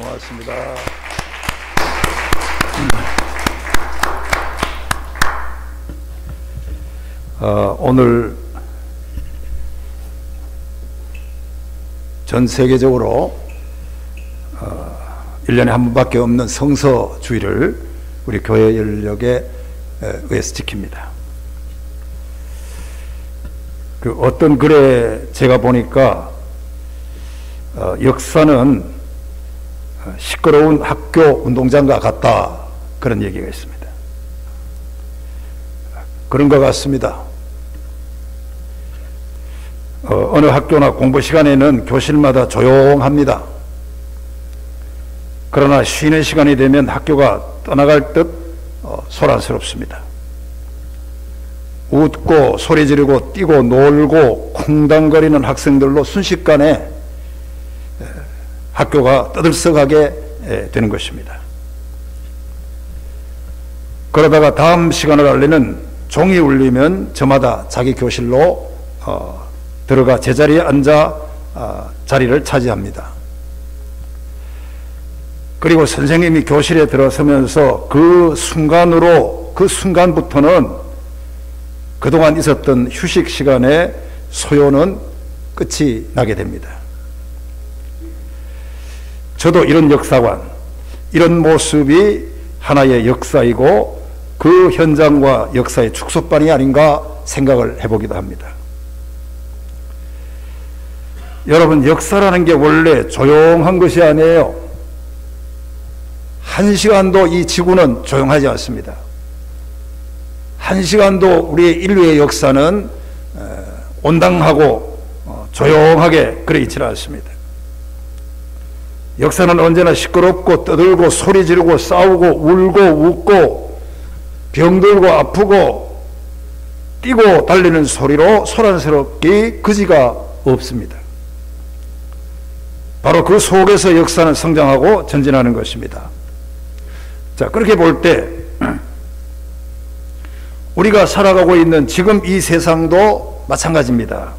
고맙습니다. 오늘 전 세계적으로 1년에 한 번밖에 없는 성서주의를 우리 교회 연력에 의해서 지킵니다. 그 어떤 글에 제가 보니까 역사는 시끄러운 학교 운동장과 같다, 그런 얘기가 있습니다. 그런 것 같습니다. 어느 학교나 공부 시간에는 교실마다 조용합니다. 그러나 쉬는 시간이 되면 학교가 떠나갈 듯 소란스럽습니다. 웃고 소리 지르고 뛰고 놀고 쿵당거리는 학생들로 순식간에 학교가 떠들썩하게 되는 것입니다. 그러다가 다음 시간을 알리는 종이 울리면 저마다 자기 교실로 들어가 제자리에 앉아 자리를 차지합니다. 그리고 선생님이 교실에 들어서면서 그 순간부터는 그동안 있었던 휴식 시간의 소요는 끝이 나게 됩니다. 저도 이런 역사관, 이런 모습이 하나의 역사이고 그 현장과 역사의 축소판이 아닌가 생각을 해보기도 합니다. 여러분, 역사라는 게 원래 조용한 것이 아니에요. 한 시간도 이 지구는 조용하지 않습니다. 한 시간도 우리의 인류의 역사는 온당하고 조용하게 그래 있지는 않습니다. 역사는 언제나 시끄럽고 떠들고 소리 지르고 싸우고 울고 웃고 병들고 아프고 뛰고 달리는 소리로 소란스럽기 그지가 없습니다. 바로 그 속에서 역사는 성장하고 전진하는 것입니다. 자, 그렇게 볼 때 우리가 살아가고 있는 지금 이 세상도 마찬가지입니다.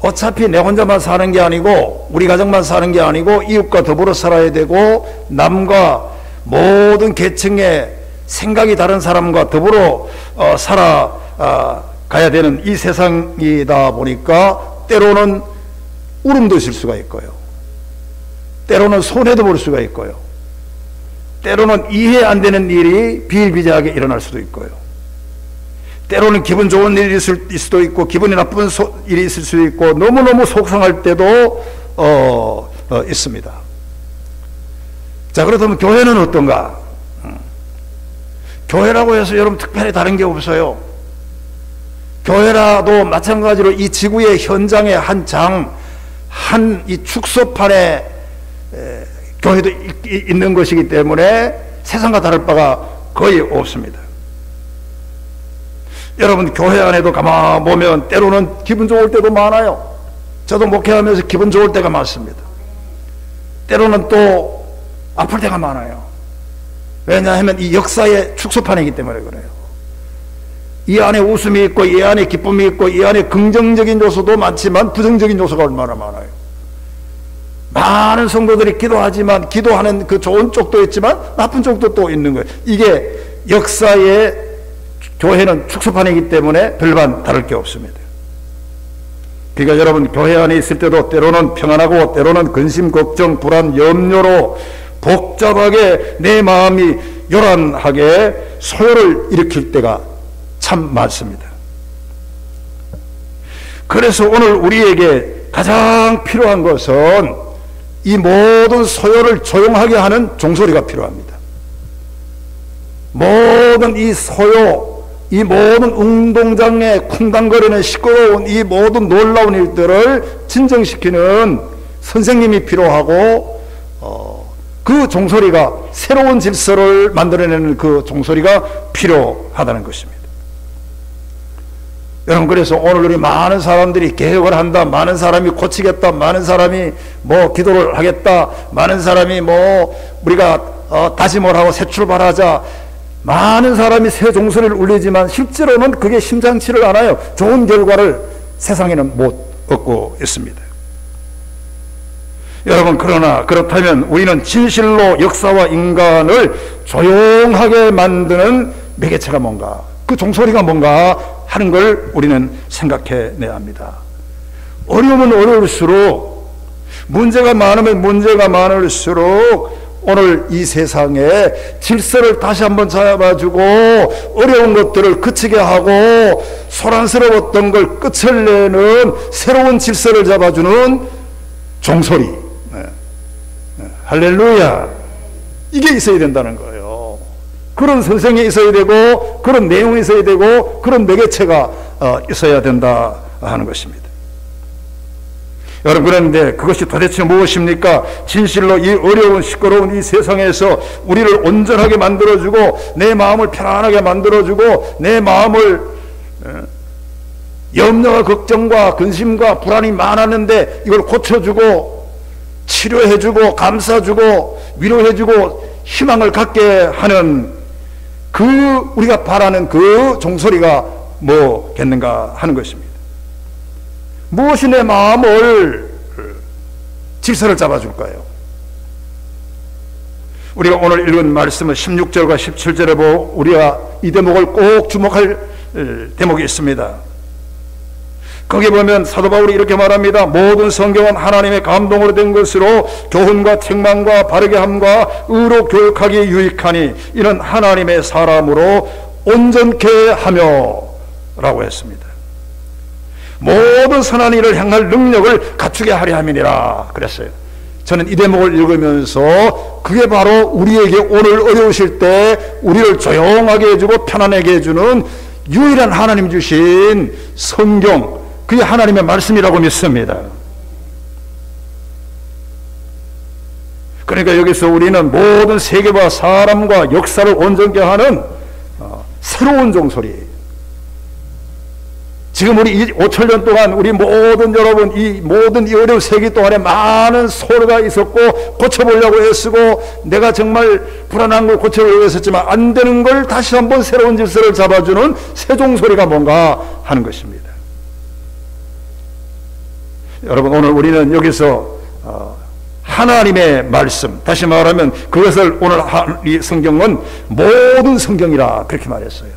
어차피 내 혼자만 사는 게 아니고 우리 가정만 사는 게 아니고 이웃과 더불어 살아야 되고 남과 모든 계층의 생각이 다른 사람과 더불어 살아가야 되는 이 세상이다 보니까 때로는 울음도 있을 수가 있고요. 때로는 손해도 볼 수가 있고요. 때로는 이해 안 되는 일이 비일비재하게 일어날 수도 있고요. 때로는 기분 좋은 일이 있을 수도 있고 기분이 나쁜 일이 있을 수도 있고 너무너무 속상할 때도 있습니다. 자, 그렇다면 교회는 어떤가? 교회라고 해서 여러분 특별히 다른 게 없어요. 교회라도 마찬가지로 이 지구의 현장의 한 이 축소판에 교회도 있는 것이기 때문에 세상과 다를 바가 거의 없습니다. 여러분, 교회 안에도 가만 보면 때로는 기분 좋을 때도 많아요. 저도 목회하면서 기분 좋을 때가 많습니다. 때로는 또 아플 때가 많아요. 왜냐하면 이 역사의 축소판이기 때문에 그래요. 이 안에 웃음이 있고 이 안에 기쁨이 있고 이 안에 긍정적인 요소도 많지만 부정적인 요소가 얼마나 많아요. 많은 성도들이 기도하지만 기도하는 그 좋은 쪽도 있지만 나쁜 쪽도 또 있는 거예요. 이게 역사의 교회는 축소판이기 때문에 별반 다를 게 없습니다. 그러니까 여러분, 교회 안에 있을 때도 때로는 평안하고 때로는 근심, 걱정, 불안, 염려로 복잡하게 내 마음이 요란하게 소요를 일으킬 때가 참 많습니다. 그래서 오늘 우리에게 가장 필요한 것은 이 모든 소요를 조용하게 하는 종소리가 필요합니다. 모든 이 소요, 이 모든 운동장에 쿵당거리는 시끄러운 이 모든 놀라운 일들을 진정시키는 선생님이 필요하고 그 종소리가 새로운 질서를 만들어내는 그 종소리가 필요하다는 것입니다. 여러분, 그래서 오늘 우리 많은 사람들이 개혁을 한다, 많은 사람이 고치겠다, 많은 사람이 뭐 기도를 하겠다, 많은 사람이 뭐 우리가 다짐을 하고 새 출발하자, 많은 사람이 새 종소리를 울리지만 실제로는 그게 심상치를 않아요. 좋은 결과를 세상에는 못 얻고 있습니다. 여러분, 그러나 그렇다면 우리는 진실로 역사와 인간을 조용하게 만드는 매개체가 뭔가, 그 종소리가 뭔가 하는 걸 우리는 생각해내야 합니다. 어려우면 어려울수록, 문제가 많으면 문제가 많을수록 오늘 이 세상에 질서를 다시 한번 잡아주고 어려운 것들을 그치게 하고 소란스러웠던 걸 끝을 내는 새로운 질서를 잡아주는 종소리. 할렐루야. 이게 있어야 된다는 거예요. 그런 선생이 있어야 되고, 그런 내용이 있어야 되고, 그런 매개체가 있어야 된다 하는 것입니다. 여러분, 그런데 그것이 도대체 무엇입니까? 진실로 이 어려운 시끄러운 이 세상에서 우리를 온전하게 만들어주고 내 마음을 편안하게 만들어주고 내 마음을 염려와 걱정과 근심과 불안이 많았는데 이걸 고쳐주고 치료해주고 감싸주고 위로해주고 희망을 갖게 하는 그 우리가 바라는 그 종소리가 뭐겠는가 하는 것입니다. 무엇이 내 마음을 질서를 잡아줄까요? 우리가 오늘 읽은 말씀은 16절과 17절에 보고 우리가 이 대목을 꼭 주목할 대목이 있습니다. 거기 보면 사도 바울이 이렇게 말합니다. 모든 성경은 하나님의 감동으로 된 것으로 교훈과 책망과 바르게 함과 의로 교육하기에 유익하니 이는 하나님의 사람으로 온전케 하며 라고 했습니다. 모든 선한 일을 행할 능력을 갖추게 하려 함이니라 그랬어요. 저는 이 대목을 읽으면서 그게 바로 우리에게 오늘 어려우실 때 우리를 조용하게 해주고 편안하게 해주는 유일한 하나님 주신 성경, 그게 하나님의 말씀이라고 믿습니다. 그러니까 여기서 우리는 모든 세계와 사람과 역사를 온전케 하는 새로운 종소리, 지금 우리 5천년 동안 우리 모든 여러분 이 모든 이 어려운 세기 동안에 많은 소리가 있었고 고쳐보려고 애쓰고 내가 정말 불안한 걸 고쳐보려고 했었지만 안 되는 걸 다시 한번 새로운 질서를 잡아주는 새 종소리가 뭔가 하는 것입니다. 여러분, 오늘 우리는 여기서 하나님의 말씀, 다시 말하면 그것을 오늘 이 성경은 모든 성경이라 그렇게 말했어요.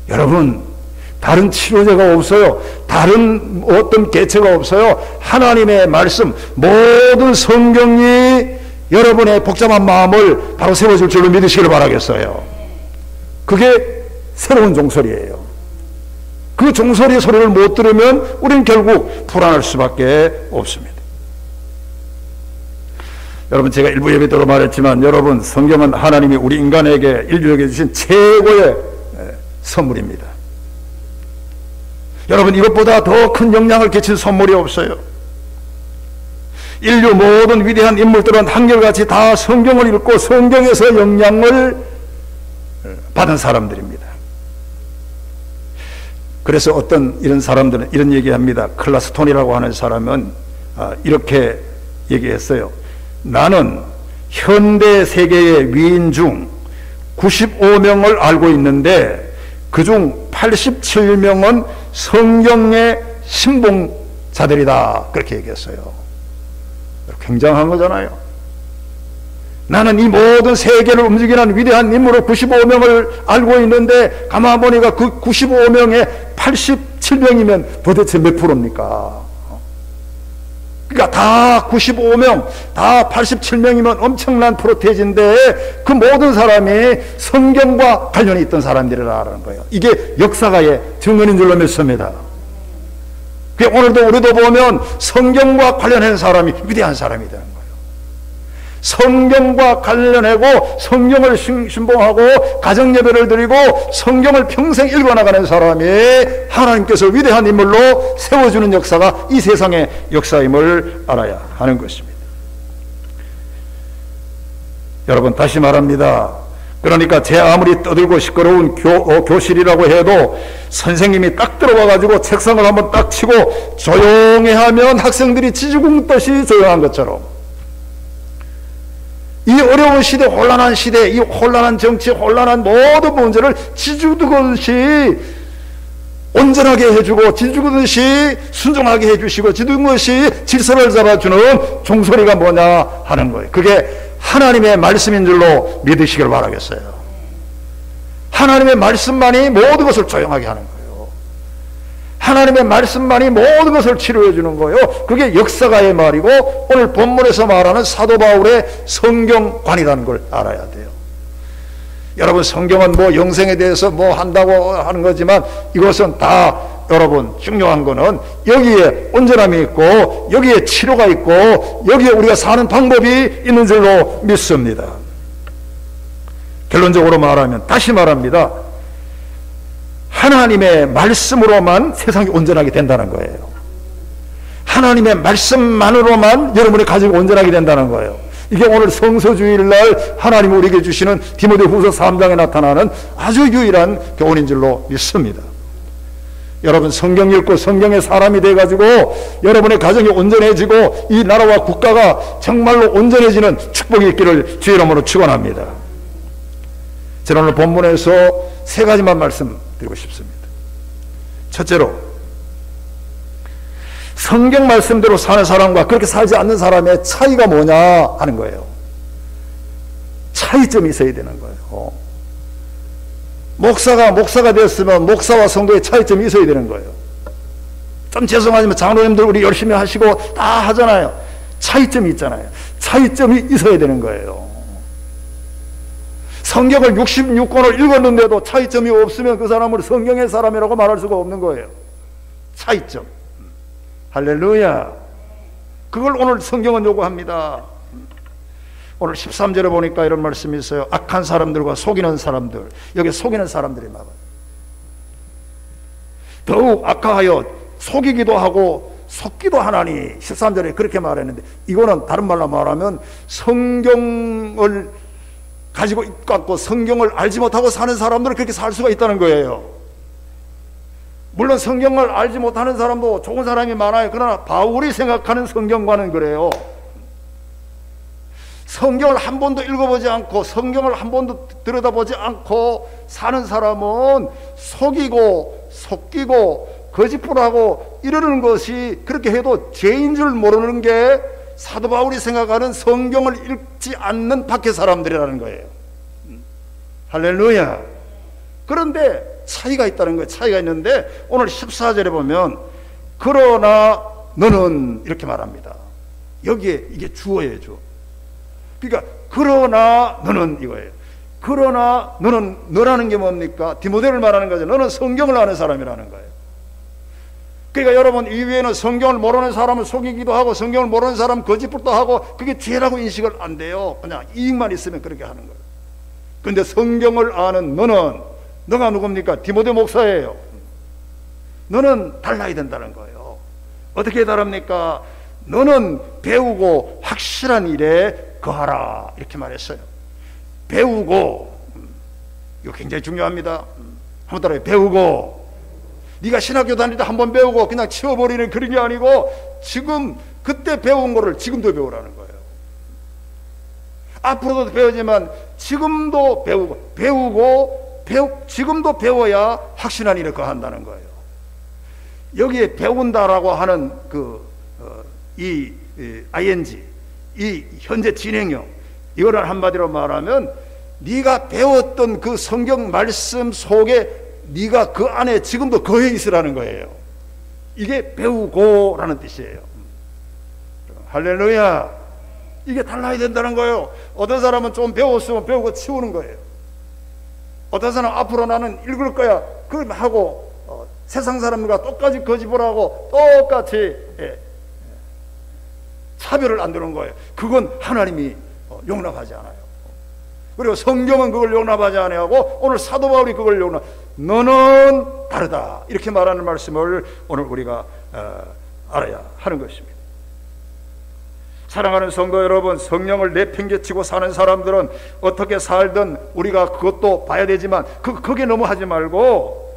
여러분, 다른 치료제가 없어요. 다른 어떤 개체가 없어요. 하나님의 말씀, 모든 성경이 여러분의 복잡한 마음을 바로 세워줄 줄로 믿으시기를 바라겠어요. 그게 새로운 종소리예요. 그 종소리의 소리를 못 들으면 우리는 결국 불안할 수밖에 없습니다. 여러분, 제가 일부 예배 때로 말했지만 여러분, 성경은 하나님이 우리 인간에게 인류에게 주신 최고의 선물입니다. 여러분, 이것보다 더 큰 영향을 끼친 선물이 없어요. 인류 모든 위대한 인물들은 한결같이 다 성경을 읽고 성경에서 영향을 받은 사람들입니다. 그래서 어떤 이런 사람들은 이런 얘기합니다. 클라스톤이라고 하는 사람은 이렇게 얘기했어요. 나는 현대 세계의 위인 중 95명을 알고 있는데 그중 87명은 성경의 신봉자들이다. 그렇게 얘기했어요. 굉장한 거잖아요. 나는 이 모든 세계를 움직이는 위대한 인물을 95명을 알고 있는데 가만 보니까 그 95명에 87명이면 도대체 몇 프로입니까? 그러니까 다 95명, 다 87명이면 엄청난 프로테이지인데 그 모든 사람이 성경과 관련이 있던 사람들이라는 거예요. 이게 역사가의 증언인 줄로 믿습니다. 오늘도 우리도 보면 성경과 관련한 사람이 위대한 사람이 되는 거예요. 성경과 관련하고 성경을 신봉하고 가정예배를 드리고 성경을 평생 읽어나가는 사람이 하나님께서 위대한 인물로 세워주는 역사가 이 세상의 역사임을 알아야 하는 것입니다. 여러분, 다시 말합니다. 그러니까 제 아무리 떠들고 시끄러운 교실이라고 해도 선생님이 딱 들어와가지고 책상을 한번 딱 치고 조용히 하면 학생들이 지지군 듯이 조용한 것처럼 이 어려운 시대, 혼란한 시대, 이 혼란한 정치, 혼란한 모든 문제를 지지듯이 온전하게 해주고 지주는 것이 순종하게 해주시고 지주는 것이 질서를 잡아주는 종소리가 뭐냐 하는 거예요. 그게 하나님의 말씀인 줄로 믿으시길 바라겠어요. 하나님의 말씀만이 모든 것을 조용하게 하는 거예요. 하나님의 말씀만이 모든 것을 치료해 주는 거예요. 그게 역사가의 말이고 오늘 본문에서 말하는 사도 바울의 성경관이라는 걸 알아야 돼요. 여러분, 성경은 뭐 영생에 대해서 뭐 한다고 하는 거지만 이것은 다 여러분 중요한 거는 여기에 온전함이 있고 여기에 치료가 있고 여기에 우리가 사는 방법이 있는 줄로 믿습니다. 결론적으로 말하면 다시 말합니다. 하나님의 말씀으로만 세상이 온전하게 된다는 거예요. 하나님의 말씀만으로만 여러분이 가지고 온전하게 된다는 거예요. 이게 오늘 성서주일날 하나님이 우리에게 주시는 디모데후서 3장에 나타나는 아주 유일한 교훈인 줄로 믿습니다. 여러분, 성경 읽고 성경의 사람이 돼가지고 여러분의 가정이 온전해지고 이 나라와 국가가 정말로 온전해지는 축복이 있기를 주의 이름으로 축원합니다. 저는 오늘 본문에서 세 가지만 말씀드리고 싶습니다. 첫째로, 성경 말씀대로 사는 사람과 그렇게 살지 않는 사람의 차이가 뭐냐 하는 거예요. 차이점이 있어야 되는 거예요. 목사가 됐으면 목사와 성도의 차이점이 있어야 되는 거예요. 좀 죄송하지만 장로님들 우리 열심히 하시고 다 하잖아요. 차이점이 있잖아요. 차이점이 있어야 되는 거예요. 성경을 66권을 읽었는데도 차이점이 없으면 그 사람을 성경의 사람이라고 말할 수가 없는 거예요. 차이점. 할렐루야. 그걸 오늘 성경은 요구합니다. 오늘 13절에 보니까 이런 말씀이 있어요. 악한 사람들과 속이는 사람들. 여기 속이는 사람들이 많아요. 더욱 악하여 속이기도 하고 속기도 하나니 13절에 그렇게 말했는데 이거는 다른 말로 말하면 성경을 가지고 있고 성경을 알지 못하고 사는 사람들은 그렇게 살 수가 있다는 거예요. 물론 성경을 알지 못하는 사람도 좋은 사람이 많아요. 그러나 바울이 생각하는 성경과는 그래요. 성경을 한 번도 읽어보지 않고 성경을 한 번도 들여다보지 않고 사는 사람은 속이고 속기고 거짓말하고 이러는 것이 그렇게 해도 죄인 줄 모르는 게 사도 바울이 생각하는 성경을 읽지 않는 밖의 사람들이라는 거예요. 할렐루야. 그런데 차이가 있다는 거예요. 차이가 있는데 오늘 14절에 보면 그러나 너는 이렇게 말합니다. 여기에 이게 주어예요. 주어. 그러니까 그러나 너는 이거예요. 그러나 너는, 너라는 게 뭡니까? 디모데를 말하는 거죠. 너는 성경을 아는 사람이라는 거예요. 그러니까 여러분, 이 위에는 성경을 모르는 사람은 속이기도 하고 성경을 모르는 사람은 거짓말도 하고 그게 죄라고 인식을 안 돼요. 그냥 이익만 있으면 그렇게 하는 거예요. 그런데 성경을 아는 너는, 너가 누굽니까? 디모데 목사예요. 너는 달라야 된다는 거예요. 어떻게 다릅니까? 너는 배우고 확실한 일에 거하라 이렇게 말했어요. 배우고, 이거 굉장히 중요합니다. 한번 따라해. 배우고. 네가 신학교 다닐 때 한번 배우고 그냥 치워버리는 그런 게 아니고 지금 그때 배운 거를 지금도 배우라는 거예요. 앞으로도 배우지만 지금도 배우고 지금도 배워야 확실한 일에 거한다는 거예요. 여기에 배운다라고 하는 이 ing, 이 현재 진행형, 이거를 한마디로 말하면 네가 배웠던 그 성경 말씀 속에 네가 그 안에 지금도 거해 있으라는 거예요. 이게 배우고라는 뜻이에요. 할렐루야. 이게 달라야 된다는 거예요. 어떤 사람은 좀 배웠으면 배우고 치우는 거예요. 어떤 사람은 앞으로 나는 읽을 거야 그걸 하고 세상 사람과 똑같이 거짓말하고 똑같이 차별을 안 두는 거예요. 그건 하나님이 용납하지 않아요. 그리고 성경은 그걸 용납하지 않아하고 오늘 사도 바울이 그걸 너는 다르다 이렇게 말하는 말씀을 오늘 우리가 알아야 하는 것입니다. 사랑하는 성도 여러분, 성령을 내팽개치고 사는 사람들은 어떻게 살든 우리가 그것도 봐야 되지만 거기에 너무 하지 말고,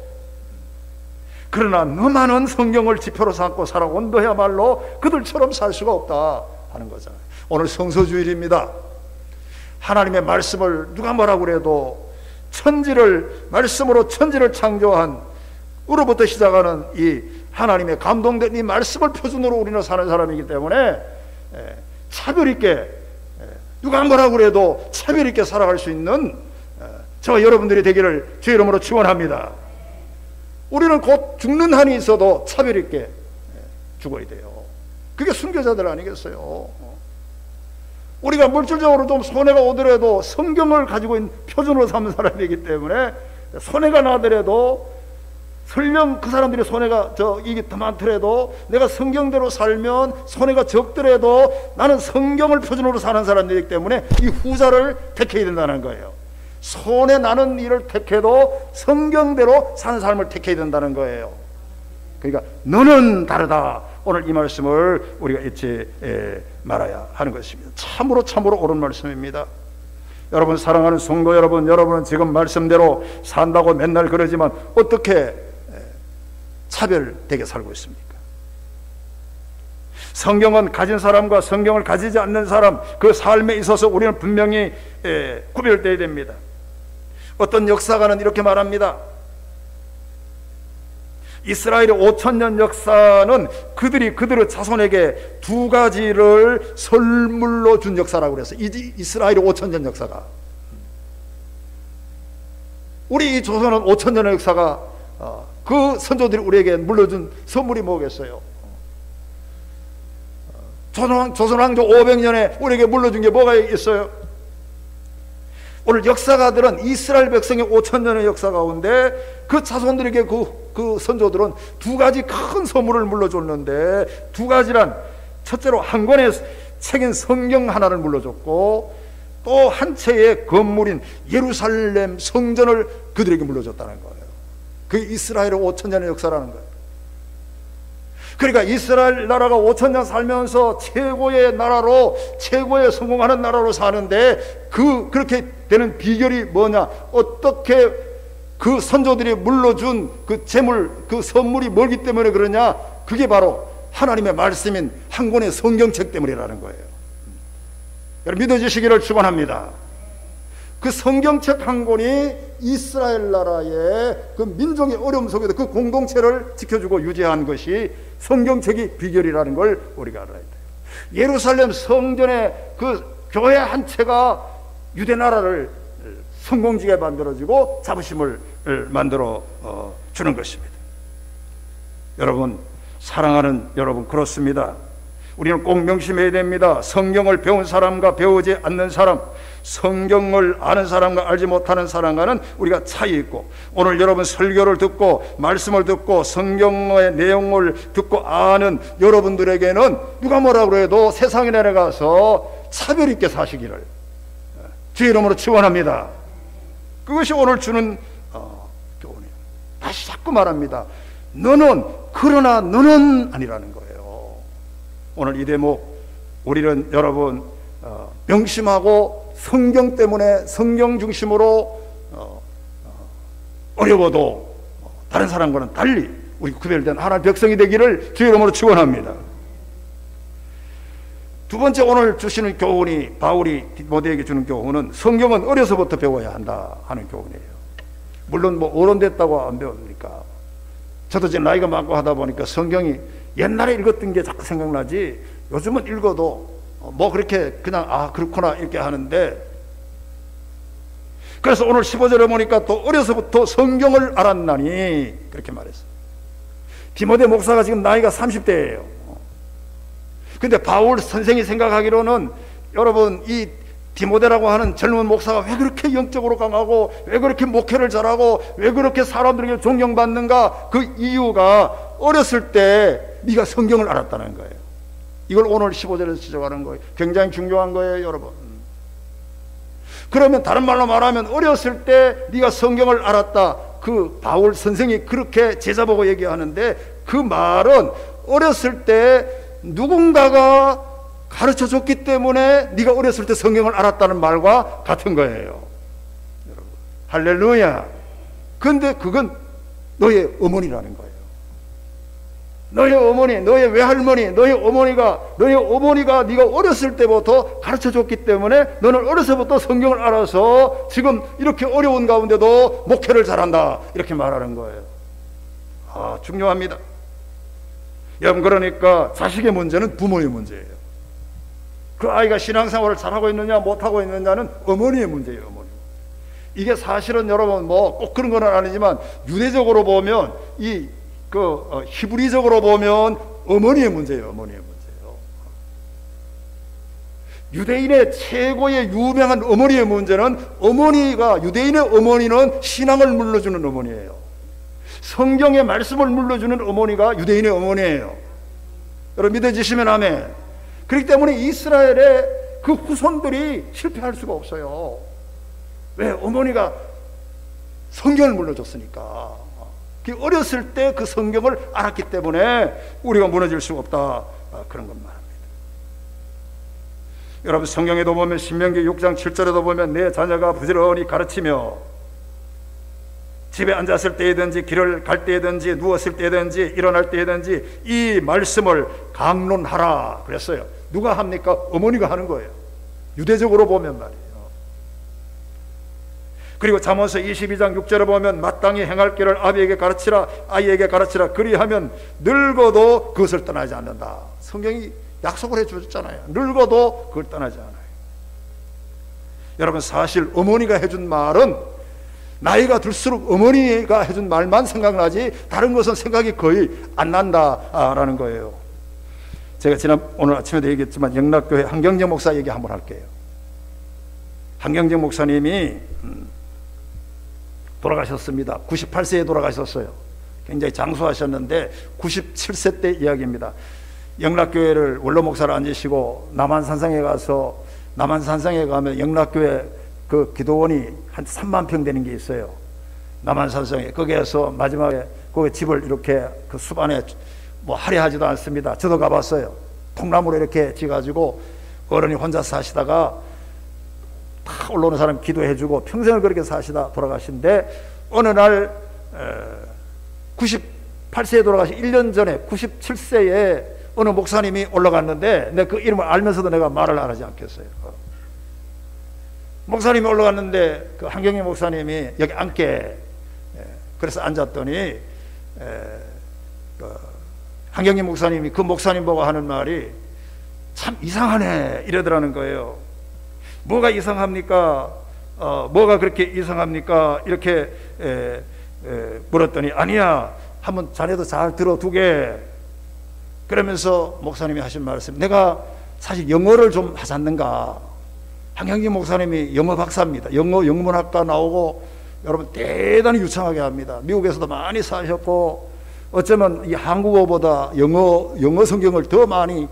그러나 너만은 성경을 지표로 삼고 살아온 너야말로 그들처럼 살 수가 없다 하는 거잖아요. 오늘 성서주일입니다. 하나님의 말씀을 누가 뭐라고 그래도 말씀으로 천지를 창조한 으로부터 시작하는 이 하나님의 감동된 이 말씀을 표준으로 우리는 사는 사람이기 때문에 차별 있게, 누가 뭐라고 그래도 차별 있게 살아갈 수 있는 저와 여러분들이 되기를 주의 이름으로 축원합니다. 우리는 곧 죽는 한이 있어도 차별 있게 죽어야 돼요. 그게 순교자들 아니겠어요? 우리가 물질적으로 좀 손해가 오더라도 성경을 가지고 있는 표준으로 삼는 사람이기 때문에 손해가 나더라도, 설령 그 사람들이 손해가 이게 더 많더라도 내가 성경대로 살면 손해가 적더라도 나는 성경을 표준으로 사는 사람이기 때문에 이 후자를 택해야 된다는 거예요. 손해 나는 일을 택해도 성경대로 사는 삶을 택해야 된다는 거예요. 그러니까 너는 다르다. 오늘 이 말씀을 우리가 잊지 말아야 하는 것입니다. 참으로 옳은 말씀입니다. 여러분, 사랑하는 성도 여러분, 여러분은 지금 말씀대로 산다고 맨날 그러지만 어떻게 차별되게 살고 있습니까? 성경은 가진 사람과 성경을 가지지 않는 사람, 그 삶에 있어서 우리는 분명히 구별되어야 됩니다. 어떤 역사가는 이렇게 말합니다. 이스라엘의 5,000년 역사는 그들의 자손에게 두 가지를 선물로 준 역사라고 그랬어요. 이스라엘의 5,000년 역사가. 우리 이 조선은 5,000년의 역사가 그 선조들이 우리에게 물려준 선물이 뭐겠어요? 조선왕조 500년에 우리에게 물려준 게 뭐가 있어요? 오늘 역사가들은 이스라엘 백성의 5,000년의 역사 가운데 그 자손들에게 그 선조들은 두 가지 큰 선물을 물려줬는데, 두 가지란, 첫째로 한 권의 책인 성경 하나를 물려줬고, 또 한 채의 건물인 예루살렘 성전을 그들에게 물려줬다는 거예요. 그게 이스라엘의 5,000년의 역사라는 거예요. 그러니까 이스라엘 나라가 5,000년 살면서 최고의 나라로, 최고의 성공하는 나라로 사는데 그렇게 되는 비결이 뭐냐? 어떻게 그 선조들이 물려준 그 재물, 그 선물이 멀기 때문에 그러냐? 그게 바로 하나님의 말씀인 한 권의 성경책 때문이라는 거예요. 여러분, 믿어주시기를 축원합니다. 그 성경책 한 권이 이스라엘 나라의 그 민족의 어려움 속에서 그 공동체를 지켜주고 유지한 것이 성경책이 비결이라는 걸 우리가 알아야 돼요. 예루살렘 성전의 그 교회 한 채가 유대 나라를 성공지게 만들어주고 자부심을 만들어 주는 것입니다. 여러분, 사랑하는 여러분, 그렇습니다. 우리는 꼭 명심해야 됩니다. 성경을 배운 사람과 배우지 않는 사람, 성경을 아는 사람과 알지 못하는 사람과는 우리가 차이 있고, 오늘 여러분 설교를 듣고 말씀을 듣고 성경의 내용을 듣고 아는 여러분들에게는 누가 뭐라고 해도 세상에 내려가서 차별 있게 사시기를 주의 이름으로 축원합니다. 그것이 오늘 주는 교훈이에요. 다시 자꾸 말합니다. 너는, 그러나 너는 아니라는 거예요. 오늘 이 대목 우리는 여러분 명심하고 성경 때문에 성경 중심으로 어려워도 다른 사람과는 달리 우리 구별된 하나님의 백성이 되기를 주의 이름으로 축원합니다. 두 번째 오늘 주시는 교훈이, 바울이 디모데에게 주는 교훈은 성경은 어려서부터 배워야 한다 하는 교훈이에요. 물론 뭐 어른됐다고 안 배웁니까? 저도 이제 나이가 많고 하다 보니까 성경이 옛날에 읽었던 게 자꾸 생각나지, 요즘은 읽어도 뭐 그렇게 그냥 그렇구나 이렇게 하는데, 그래서 오늘 15절에 보니까 또 어려서부터 성경을 알았나니 그렇게 말했어요. 디모데 목사가 지금 나이가 30대예요. 근데 바울 선생이 생각하기로는, 여러분, 이 디모데라고 하는 젊은 목사가 왜 그렇게 영적으로 강하고 왜 그렇게 목회를 잘하고 왜 그렇게 사람들에게 존경받는가, 그 이유가 어렸을 때 네가 성경을 알았다는 거예요. 이걸 오늘 15절에서 지적하는 거예요. 굉장히 중요한 거예요, 여러분. 그러면 다른 말로 말하면 어렸을 때 네가 성경을 알았다, 그 바울 선생이 그렇게 제자 보고 얘기하는데, 그 말은 어렸을 때 누군가가 가르쳐 줬기 때문에 네가 어렸을 때 성경을 알았다는 말과 같은 거예요. 여러분, 할렐루야. 근데 그건 너의 어머니라는 거예요. 너의 어머니, 너의 외할머니, 너의 어머니가 네가 어렸을 때부터 가르쳐 줬기 때문에 너는 어려서부터 성경을 알아서 지금 이렇게 어려운 가운데도 목회를 잘한다, 이렇게 말하는 거예요. 중요합니다. 여러분, 그러니까 자식의 문제는 부모의 문제예요. 그 아이가 신앙생활을 잘하고 있느냐 못하고 있느냐는 어머니의 문제예요. 어머니. 이게 사실은 여러분 뭐 꼭 그런 건 아니지만 유대적으로 보면 히브리적으로 보면 어머니의 문제예요. 어머니의 문제예요. 유대인의 최고의 유명한 어머니의 문제는 유대인의 어머니는 신앙을 물러주는 어머니예요. 성경의 말씀을 물러주는 어머니가 유대인의 어머니예요. 여러분 믿어지시면 아멘. 그렇기 때문에 이스라엘의 그 후손들이 실패할 수가 없어요. 왜? 어머니가 성경을 물려줬으니까. 어렸을 때 그 성경을 알았기 때문에 우리가 무너질 수가 없다. 그런 것 말합니다. 여러분, 성경에도 보면 신명기 6장 7절에도 보면 내 자녀가 부지런히 가르치며 집에 앉았을 때이든지 길을 갈 때이든지 누웠을 때이든지 일어날 때이든지 이 말씀을 강론하라 그랬어요. 누가 합니까? 어머니가 하는 거예요. 유대적으로 보면 말이에요. 그리고 잠언서 22장 6절에 보면 마땅히 행할 길을 아비에게 가르치라, 아이에게 가르치라. 그리하면 늙어도 그것을 떠나지 않는다. 성경이 약속을 해주셨잖아요. 늙어도 그걸 떠나지 않아요. 여러분, 사실 어머니가 해준 말은 나이가 들수록 어머니가 해준 말만 생각나지 다른 것은 생각이 거의 안 난다라는 거예요. 제가 오늘 아침에도 얘기했지만 영락교회 한경정 목사 얘기 한번 할게요. 한경정 목사님이 돌아가셨습니다. 98세에 돌아가셨어요. 굉장히 장수하셨는데 97세 때 이야기입니다. 영락교회를 원로 목사를 앉으시고 남한산성에 가면 영락교회 그 기도원이 한 3만 평 되는 게 있어요. 남한산성에. 거기에서 마지막에 거기 집을 이렇게 그 숲 안에 뭐 화려하지도 않습니다. 저도 가봤어요. 통나무로 이렇게 지어가지고 어른이 혼자 사시다가 다 올라오는 사람 기도해주고 평생을 그렇게 사시다 돌아가신데 어느 날 98세에 돌아가신 1년 전에 97세에 어느 목사님이 올라갔는데 내가 그 이름을 알면서도 내가 말을 안 하지 않겠어요. 목사님이 올라갔는데 그 한경희 목사님이 여기 앉게 그래서 앉았더니 한경희 목사님이 그 목사님 보고 하는 말이 참 이상하네 이러더라는 거예요. 뭐가 이상합니까? 뭐가 그렇게 이상합니까? 이렇게 물었더니 아니야, 한번 자네도 잘 들어두게. 그러면서 목사님이 하신 말씀, 내가 사실 영어를 좀 하지 않는가. 한경진 목사님이 영어 박사입니다. 영문학과 나오고 여러분 대단히 유창하게 합니다. 미국에서도 많이 사셨고 어쩌면 이 한국어보다 영어 성경을 더 많이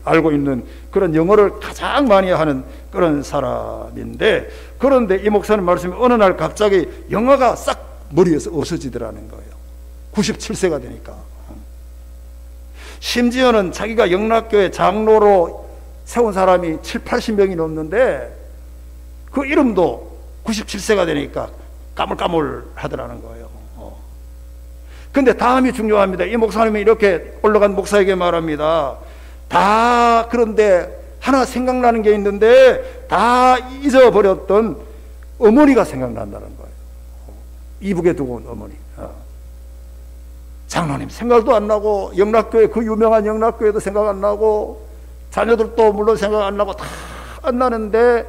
알고 있는 그런 영어를 가장 많이 하는 그런 사람인데, 그런데 이 목사님 말씀이 어느 날 갑자기 영어가 싹 머리에서 없어지더라는 거예요. 97세가 되니까. 심지어는 자기가 영락교회 장로로 세운 사람이 7, 80명이 넘는데 그 이름도 97세가 되니까 까물까물 하더라는 거예요. 근데 다음이 중요합니다. 이 목사님이 이렇게 올라간 목사에게 말합니다. 다 그런데 하나 생각나는 게 있는데 다 잊어버렸던 어머니가 생각난다는 거예요. 이북에 두고 온 어머니. 장로님 생각도 안 나고, 영락교회 그 유명한 영락교회도 생각 안 나고, 자녀들도 물론 생각 안 나고 다 안 나는데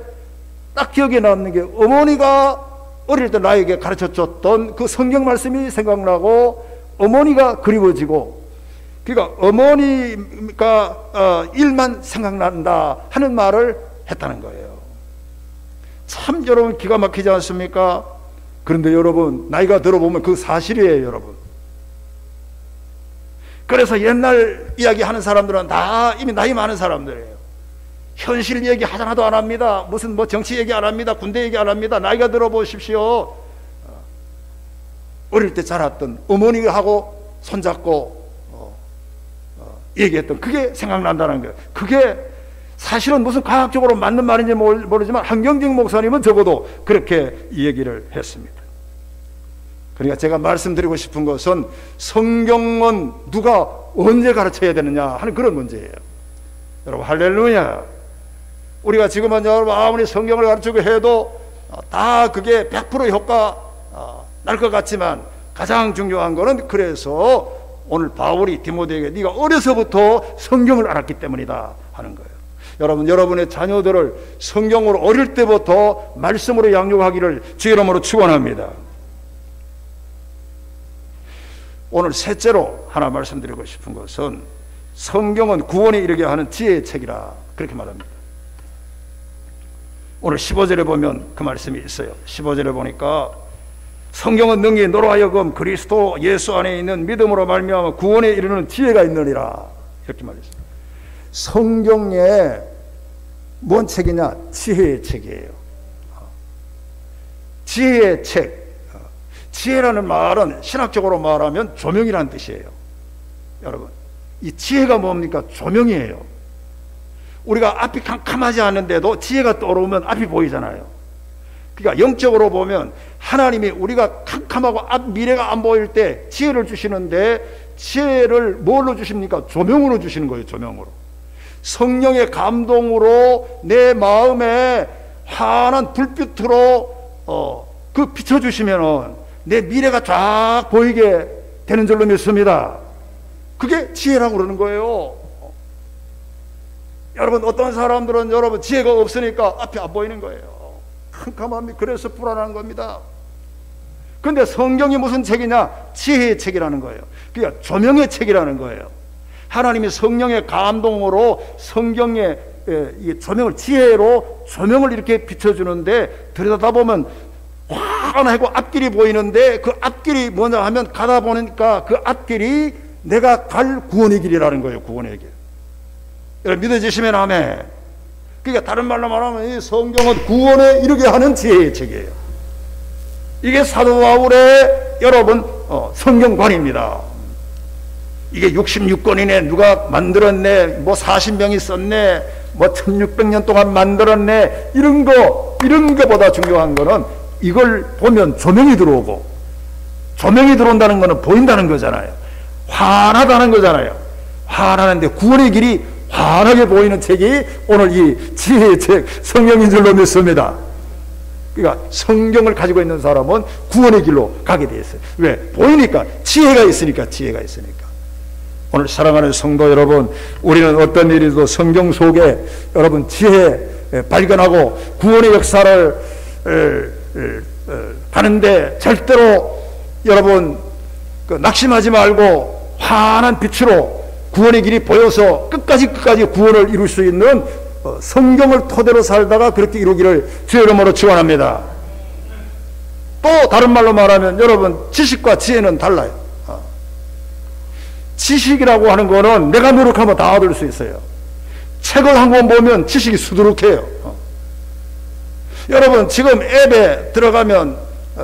딱 기억에 남는 게 어머니가 어릴 때 나에게 가르쳐줬던 그 성경 말씀이 생각나고 어머니가 그리워지고, 그러니까 어머니가 일만 생각난다 하는 말을 했다는 거예요. 참 여러분 기가 막히지 않습니까? 그런데 여러분 나이가 들어보면 그 사실이에요. 여러분, 그래서 옛날 이야기하는 사람들은 다 이미 나이 많은 사람들이에요. 현실 얘기 하나도 안 합니다. 무슨 뭐 정치 얘기 안 합니다. 군대 얘기 안 합니다. 나이가 들어보십시오. 어릴 때 자랐던 어머니하고 손잡고 얘기했던 그게 생각난다는 거예요. 그게 사실은 무슨 과학적으로 맞는 말인지 모르지만 한경직 목사님은 적어도 그렇게 얘기를 했습니다. 그러니까 제가 말씀드리고 싶은 것은 성경은 누가 언제 가르쳐야 되느냐 하는 그런 문제예요. 여러분 할렐루야. 우리가 지금은 여러분 아무리 성경을 가르치고 해도 다 그게 100% 효과 날 것 같지만 가장 중요한 거는 그래서 오늘 바울이 디모데에게 네가 어려서부터 성경을 알았기 때문이다 하는 거예요. 여러분, 여러분의 자녀들을 성경으로 어릴 때부터 말씀으로 양육하기를 주의 이름으로 축원합니다. 오늘 셋째로 하나 말씀드리고 싶은 것은 성경은 구원에 이르게 하는 지혜의 책이라 그렇게 말합니다. 오늘 15절에 보면 그 말씀이 있어요. 15절에 보니까 성경은 능히 너로 하여금 그리스도 예수 안에 있는 믿음으로 말미암아 구원에 이르는 지혜가 있느니라 이렇게 말했어요. 성경에 뭔 책이냐? 지혜의 책이에요. 지혜의 책. 지혜라는 말은 신학적으로 말하면 조명이라는 뜻이에요. 여러분, 이 지혜가 뭡니까? 조명이에요. 우리가 앞이 캄캄하지 않은데도 지혜가 떠오르면 앞이 보이잖아요. 그러니까 영적으로 보면 하나님이 우리가 캄캄하고 앞 미래가 안 보일 때 지혜를 주시는데 지혜를 뭘로 주십니까? 조명으로 주시는 거예요. 조명으로. 성령의 감동으로 내 마음에 환한 불빛으로 그 비춰주시면은 내 미래가 쫙 보이게 되는 줄로 믿습니다. 그게 지혜라고 그러는 거예요. 여러분, 어떤 사람들은 여러분 지혜가 없으니까 앞이 안 보이는 거예요. 캄캄함이 그래서 불안한 겁니다. 그런데 성경이 무슨 책이냐? 지혜의 책이라는 거예요. 그러니까 조명의 책이라는 거예요. 하나님이 성령의 감동으로 성경의 조명을, 지혜로 조명을 이렇게 비춰주는데 들여다보면 환하고 앞길이 보이는데 그 앞길이 뭐냐 하면 가다 보니까 그 앞길이 내가 갈 구원의 길이라는 거예요. 구원의 길. 여러분 믿어지시면 아멘. 그러니까 다른 말로 말하면 이 성경은 구원에 이르게 하는 지혜의 책이에요. 이게 사도 바울의 여러분 성경관입니다. 이게 66권이네, 누가 만들었네, 뭐 40명이 썼네, 뭐 1600년 동안 만들었네, 이런 거보다 중요한 거는 이걸 보면 조명이 들어오고, 조명이 들어온다는 거는 보인다는 거잖아요. 환하다는 거잖아요. 환하는데 구원의 길이 환하게 보이는 책이 오늘 이 지혜의 책 성경인 줄로 믿습니다. 그러니까 성경을 가지고 있는 사람은 구원의 길로 가게 돼 있어요. 왜? 보이니까, 지혜가 있으니까. 오늘 사랑하는 성도 여러분, 우리는 어떤 일이도 성경 속에 여러분 지혜 발견하고 구원의 역사를 가는데 절대로 여러분 낙심하지 말고 환한 빛으로 구원의 길이 보여서 끝까지 구원을 이룰 수 있는 성경을 토대로 살다가 그렇게 이루기를 주의 이름으로 축원합니다. 또 다른 말로 말하면 여러분 지식과 지혜는 달라요. 지식이라고 하는 거는 내가 노력하면 다 얻을 수 있어요. 책을 한 권 보면 지식이 수두룩해요. 여러분 지금 앱에 들어가면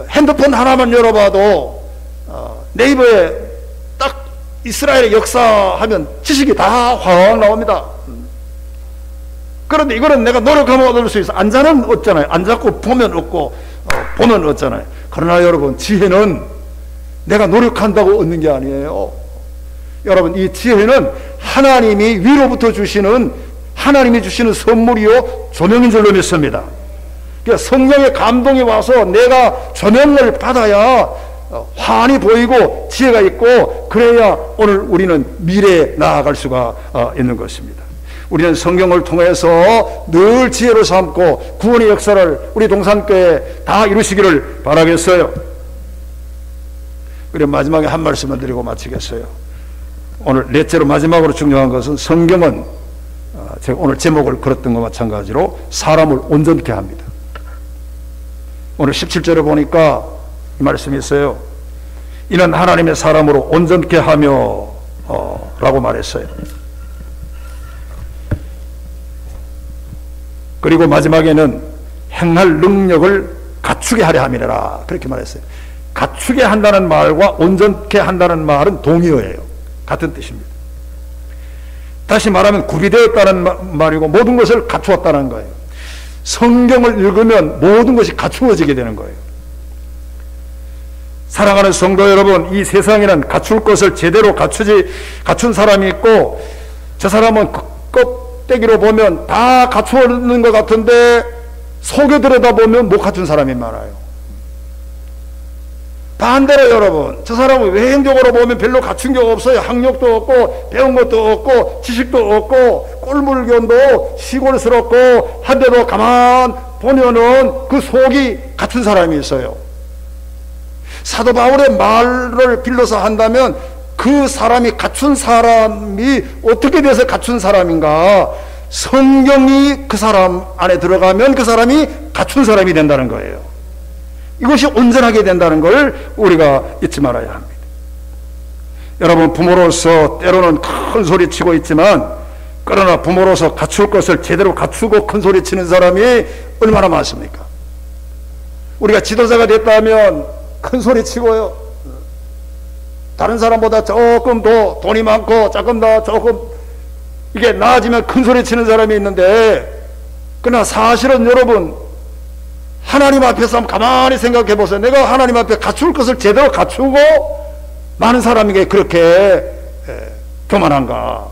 핸드폰 하나만 열어봐도 네이버에 딱 이스라엘의 역사하면 지식이 다 확 나옵니다. 그런데 이거는 내가 노력하면 얻을 수 있어. 안 자는 얻잖아요. 안 잡고 보면 얻고 보면 얻잖아요. 그러나 여러분 지혜는 내가 노력한다고 얻는 게 아니에요. 여러분 이 지혜는 하나님이 위로부터 주시는, 하나님이 주시는 선물이요 조명인 줄로 믿습니다. 그러니까 성령의 감동이 와서 내가 조명을 받아야 환히 보이고 지혜가 있고, 그래야 오늘 우리는 미래에 나아갈 수가 있는 것입니다. 우리는 성경을 통해서 늘 지혜로 삼고 구원의 역사를 우리 동산교회에 다 이루시기를 바라겠어요. 그리고 마지막에 한 말씀을 드리고 마치겠어요. 오늘 넷째로 마지막으로 중요한 것은 성경은 제가 오늘 제목을 걸었던 것과 마찬가지로 사람을 온전케 합니다. 오늘 17절에 보니까 이 말씀이 있어요. 이는 하나님의 사람으로 온전케 하며 라고 말했어요. 그리고 마지막에는 행할 능력을 갖추게 하려 함이라 그렇게 말했어요. 갖추게 한다는 말과 온전케 한다는 말은 동의어예요. 같은 뜻입니다. 다시 말하면 구비되었다는 말이고 모든 것을 갖추었다는 거예요. 성경을 읽으면 모든 것이 갖추어지게 되는 거예요. 사랑하는 성도 여러분, 이 세상에는 갖출 것을 제대로 갖춘 사람이 있고, 저 사람은 껍데기로 보면 다 갖추었는 것 같은데 속에 들여다보면 못 갖춘 사람이 많아요. 반대로 여러분, 저 사람은 외형적으로 보면 별로 갖춘 게 없어요. 학력도 없고 배운 것도 없고 지식도 없고 꼴물견도 시골스럽고 한데도 가만 보면은 그 속이 갖춘 사람이 있어요. 사도 바울의 말을 빌려서 한다면 그 사람이 갖춘 사람이 어떻게 돼서 갖춘 사람인가? 성경이 그 사람 안에 들어가면 그 사람이 갖춘 사람이 된다는 거예요. 이것이 온전하게 된다는 걸 우리가 잊지 말아야 합니다. 여러분, 부모로서 때로는 큰 소리 치고 있지만, 그러나 부모로서 갖출 것을 제대로 갖추고 큰 소리 치는 사람이 얼마나 많습니까? 우리가 지도자가 됐다면 큰 소리 치고요, 다른 사람보다 조금 더 돈이 많고 조금 더 조금 이게 나아지면 큰 소리 치는 사람이 있는데, 그러나 사실은 여러분, 하나님 앞에서 한번 가만히 생각해 보세요. 내가 하나님 앞에 갖출 것을 제대로 갖추고 많은 사람에게 그렇게 교만한가?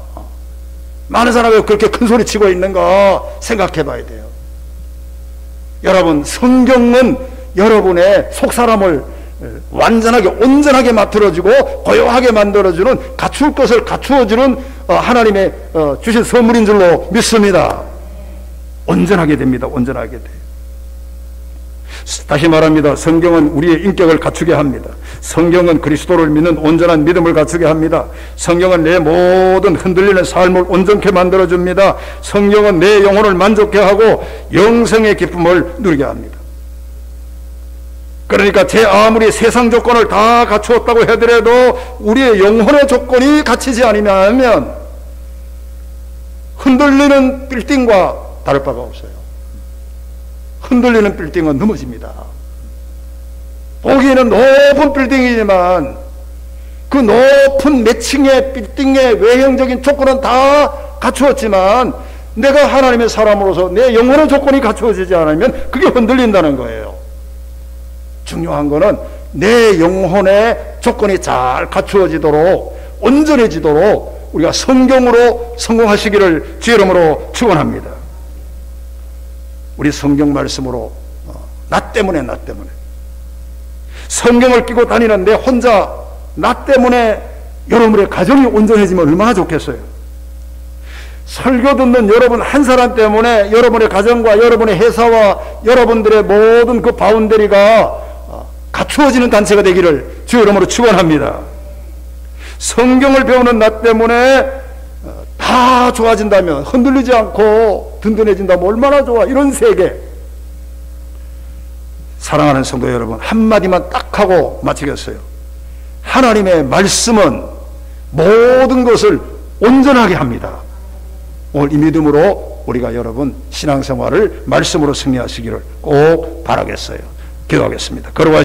많은 사람이 그렇게 큰 소리 치고 있는가 생각해 봐야 돼요. 여러분, 성경은 여러분의 속사람을 완전하게 온전하게 만들어주고 고요하게 만들어주는, 갖출 것을 갖추어주는 하나님의 주신 선물인 줄로 믿습니다. 온전하게 됩니다. 온전하게 돼요. 다시 말합니다. 성경은 우리의 인격을 갖추게 합니다. 성경은 그리스도를 믿는 온전한 믿음을 갖추게 합니다. 성경은 내 모든 흔들리는 삶을 온전케 만들어줍니다. 성경은 내 영혼을 만족케 하고 영생의 기쁨을 누리게 합니다. 그러니까 제 아무리 세상 조건을 다 갖추었다고 하더라도 우리의 영혼의 조건이 갖추지 않으면 흔들리는 빌딩과 다를 바가 없어요. 흔들리는 빌딩은 넘어집니다. 보기에는 높은 빌딩이지만 그 높은 몇 층의 빌딩의 외형적인 조건은 다 갖추었지만 내가 하나님의 사람으로서 내 영혼의 조건이 갖추어지지 않으면 그게 흔들린다는 거예요. 중요한 거는 내 영혼의 조건이 잘 갖추어지도록, 온전해지도록 우리가 성경으로 성공하시기를 주의 이름으로 축원합니다. 우리 성경 말씀으로 나 때문에 성경을 끼고 다니는 내 혼자 나 때문에 여러분의 가정이 온전해지면 얼마나 좋겠어요. 설교 듣는 여러분 한 사람 때문에 여러분의 가정과 여러분의 회사와 여러분들의 모든 그 바운더리가 갖추어지는 단체가 되기를 주의 이름으로 축원합니다. 성경을 배우는 나 때문에 다 좋아진다면, 흔들리지 않고 든든해진다면 얼마나 좋아. 이런 세계. 사랑하는 성도 여러분, 한마디만 딱 하고 마치겠어요. 하나님의 말씀은 모든 것을 온전하게 합니다. 오늘 이 믿음으로 우리가 여러분 신앙생활을 말씀으로 승리하시기를 꼭 바라겠어요. 기도하겠습니다. 걸어와